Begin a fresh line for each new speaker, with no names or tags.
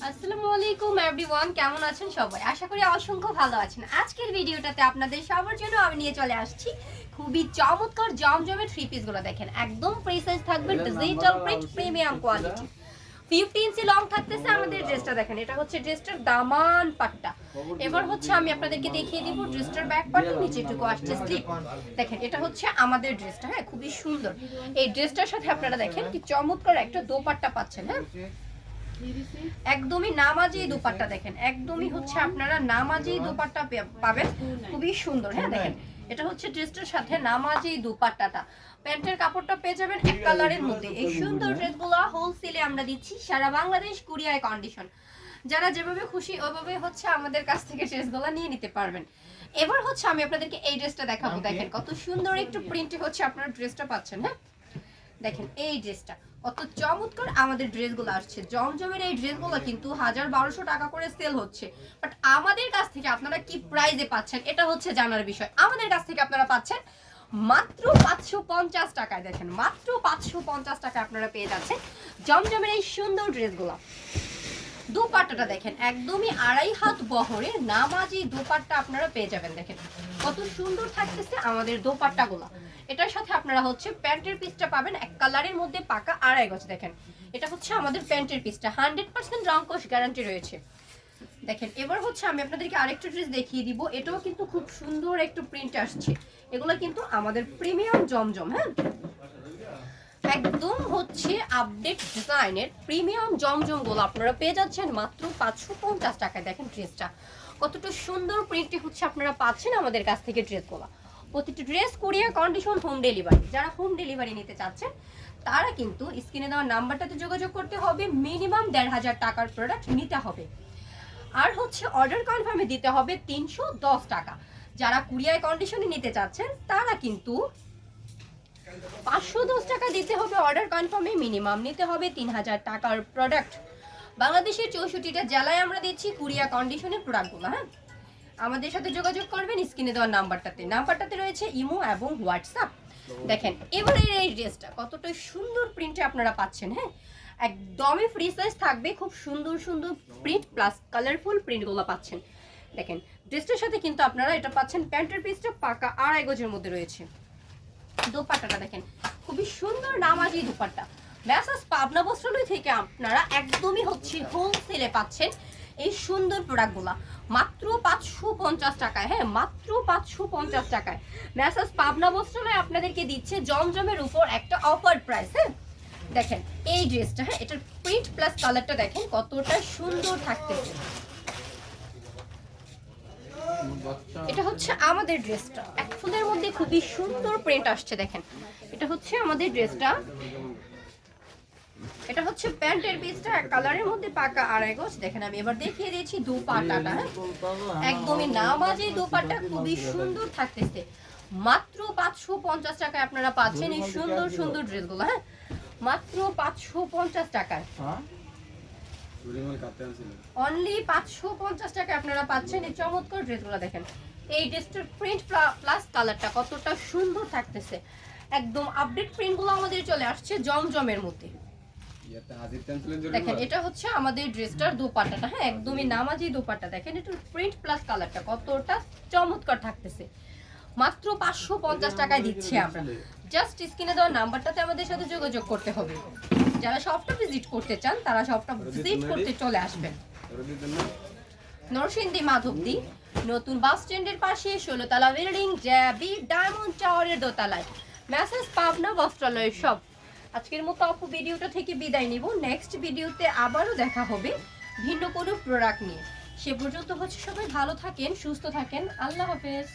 আসসালামু আলাইকুম এভরিওয়ান, কেমন আছেন সবাই? আশা করি অসংখ্য ভালো আছেন। আজকের ভিডিওটাতে আপনাদের সবার জন্য আমি নিয়ে চলে আসছি খুবই চমৎকার জমজমে থ্রি পিসগুলো। দেখেন একদম ফ্রি সাইজ থাকবে, ডিজিটাল প্রিন্ট, প্রিমিয়াম কোয়ালিটি। 50 ইঞ্চি লং থাকতেছে আমাদের ড্রেসটা। দেখেন এটা হচ্ছে ড্রেসটার দামান পাট্টা। এবার হচ্ছে আমি আপনাদেরকে দেখিয়ে দিব ড্রেসটার ব্যাক পার্ট, নিচেটুকু আসছে স্লিপ। দেখেন এটা হচ্ছে আমাদের ড্রেসটা, হ্যাঁ খুবই সুন্দর। এই ড্রেসটার সাথে আপনারা দেখেন কি চমৎকার একটা দোপাট্টা পাচ্ছেন, হ্যাঁ একদমই নামাজি দোপাট্টা। দেখেন একদমই হচ্ছে আপনারা নামাজি দোপাট্টা পাবেন, খুবই সুন্দর। হ্যাঁ দেখেন এটা হচ্ছে ড্রেসটার সাথে নামাজি দোপাট্টাটা। প্যান্টের কাপড়টা পেয়ে যাবেন এক কালারের মধ্যে। এই সুন্দর ড্রেসগুলো হোলসেলে আমরা দিচ্ছি সারা বাংলাদেশ, কুরিয়ার কন্ডিশন। যারা যেভাবে খুশি ওইভাবে হচ্ছে আমাদের কাছ থেকে ড্রেসগুলো নিয়ে নিতে পারবেন। এবার হচ্ছে আমি আপনাদেরকে এই ড্রেসটা দেখাবো। দেখেন কত সুন্দর একটু প্রিন্টে হচ্ছে আপনারা ড্রেসটা পাচ্ছেন। হ্যাঁ দেখেন এই ড্রেসটা কত চমৎকার আমাদের ড্রেসগুলো আসছে। জমজমের এই ড্রেসগুলো কিন্তু 1000-1200 টাকা করে সেল হচ্ছে, বাট আমাদের কাছ থেকে আপনারা কি প্রাইসে পাচ্ছেন এটা হচ্ছে জানার বিষয়। আমাদের কাছ থেকে আপনারা পাচ্ছেন মাত্র 550 টাকায়। দেখেন মাত্র 550 টাকায় আপনারা পেয়ে যাচ্ছেন জমজমের এই সুন্দর ড্রেসগুলো। দোপাট্টাটা দেখেন একদমই 2.5 হাত বহরের নামাজি দোপাট্টা আপনারা পেয়ে যাবেন। দেখেন কত সুন্দর থাকতেছে আমাদের দোপাট্টাগুলো। এটার সাথে আপনারা হচ্ছে প্যান্টের পিসটা পাবেন এক কালারের মধ্যে পাকা 2.5 গজ। দেখেন এটা হচ্ছে আমাদের প্যান্টের পিসটা, 100% রং কোশ গ্যারান্টি রয়েছে। দেখেন এবার হচ্ছে আমি আপনাদেরকে আরেকটা ড্রেস দেখিয়ে দিব। এটাও কিন্তু খুব সুন্দর একটু প্রিন্ট আসছে। এগুলো কিন্তু আমাদের প্রিমিয়াম জমজম, হ্যাঁ একদম হচ্ছে আপডেট ডিজাইনের প্রিমিয়াম জমজমগুলো আপনারা পেয়ে যাচ্ছেন মাত্র 550 টাকায়। দেখেন ড্রেসটা কতটা সুন্দর প্রিন্টে হচ্ছে আপনারা পাচ্ছেন আমাদের কাছ থেকে ড্রেসগুলো। প্রতিটি dress courier condition, home delivery. যারা হোম ডেলিভারি নিতে চাচ্ছেন তারা কিন্তু স্ক্রিনে দেওয়া নাম্বারটাতে যোগাযোগ করতে হবে। মিনিমাম 1500 টাকার প্রোডাক্ট নিতে হবে, আর হচ্ছে অর্ডার কনফার্মে দিতে হবে 310 টাকা। যারা কুরিয়ার কন্ডিশনে নিতে চাচ্ছেন তারা কিন্তু 510 টাকা দিতে হবে অর্ডার কনফার্মে। মিনিমাম নিতে হবে 3000 টাকার প্রোডাক্ট। বাংলাদেশের 64টা জেলায় আমরা দিচ্ছি কুরিয়ার কন্ডিশনের প্রোডাক্টগুলো। হ্যাঁ আমাদের সাথে যোগাযোগ করবেন স্ক্রিনে দেওয়ার নাম্বারটাতে রয়েছে ইমো এবং হোয়াটসঅ্যাপ। দেখেন এবারে এই ড্রেসটা কতটা সুন্দর প্রিন্টে আপনারা পাচ্ছেন। হ্যাঁ একদমই ফ্রি সাইজ থাকবে, খুব সুন্দর সুন্দর প্রিন্ট প্লাস কালারফুল প্রিন্টগুলো পাচ্ছেন। দেখেন ড্রেসটার সাথে কিন্তু আপনারা এটা পাচ্ছেন প্যান্টের পিসটা পাকা 2.5 গজের মধ্যে রয়েছে। দোপাট্টাটা দেখেন খুবই সুন্দর নামাজি দোপাট্টা। মেসাজ পাবনা বস্ত্রালয় থেকে আপনারা একদমই হচ্ছে হোলসেলে পাচ্ছেন এই সুন্দর প্রোডাক্টগুলো মাত্র 550 টাকায়। হ্যাঁ মাত্র 550 টাকায় মেসাজ পাবনা বস্ত্রালয় আপনাদেরকে দিচ্ছে জমজমের উপর একটা অফার প্রাইস। হ্যাঁ দেখেন এই ড্রেসটা, হ্যাঁ এটার প্রিন্ট প্লাস কালারটা দেখেন কতটা সুন্দর থাকতেছে। এটা হচ্ছে আমাদের ড্রেসটা, এক ফুলের মধ্যে খুবই সুন্দর প্রিন্ট আসছে। দেখেন এটা হচ্ছে আমাদের ড্রেসটা, এটা হচ্ছে প্যান্টের পিসটা এক কালারের মধ্যে পাকা 2.5 গজ। দেখেন আমি এবার দেখিয়ে দিয়েছি দোপাট্টাটা, একদমই নামাজি দোপাট্টা খুবই সুন্দর থাকতেছে। মাত্র 550 টাকায় আপনারা পাচ্ছেন এই সুন্দর সুন্দর ড্রেসগুলো। হ্যাঁ মাত্র 550 টাকায়, অনলি 550 টাকায় আপনারা পাচ্ছেন এই চমৎকার ড্রেসগুলো। দেখেন এই ড্রেসটার প্রিন্ট প্লাস কালারটা কতটা সুন্দর থাকতেছে। একদম আপডেট প্রিন্টগুলো আমাদের চলে আসছে জমজমের মধ্যে। দেখেন এটা হচ্ছে আমাদের ড্রেসটার দোপাট্টাটা, হ্যাঁ একদমই নামাজি দোপাট্টা। দেখেন এটার প্রিন্ট প্লাস কালারটা কতটা চমৎকার থাকতেছে। মাত্র 550 টাকায় দিচ্ছি আমরা। জাস্ট স্ক্রিনে দেওয়া নাম্বারটাতে আমাদের সাথে যোগাযোগ করতে হবে। যারা শপটা ভিজিট করতে চান তারা শপটা ভিজিট করতে চলে আসবেন নরসিংদী মাধবদী নতুন বাস স্ট্যান্ডের পাশে 16তলা বিল্ডিং জ্যাবি ডায়মন্ড টাওয়ারের দোতলায় মেসেজ পাবনা বস্ত্রালয়ের শপ। আজকের মতো আপু ভিডিওটা থেকে বিদায় নিব। নেক্সট ভিডিওতে আবারও দেখা হবে ভিন্ন কোনো প্রোডাক্ট নিয়ে। সে পর্যন্ত হচ্ছে সবাই ভালো থাকেন, সুস্থ থাকেন। আল্লাহ হাফেজ।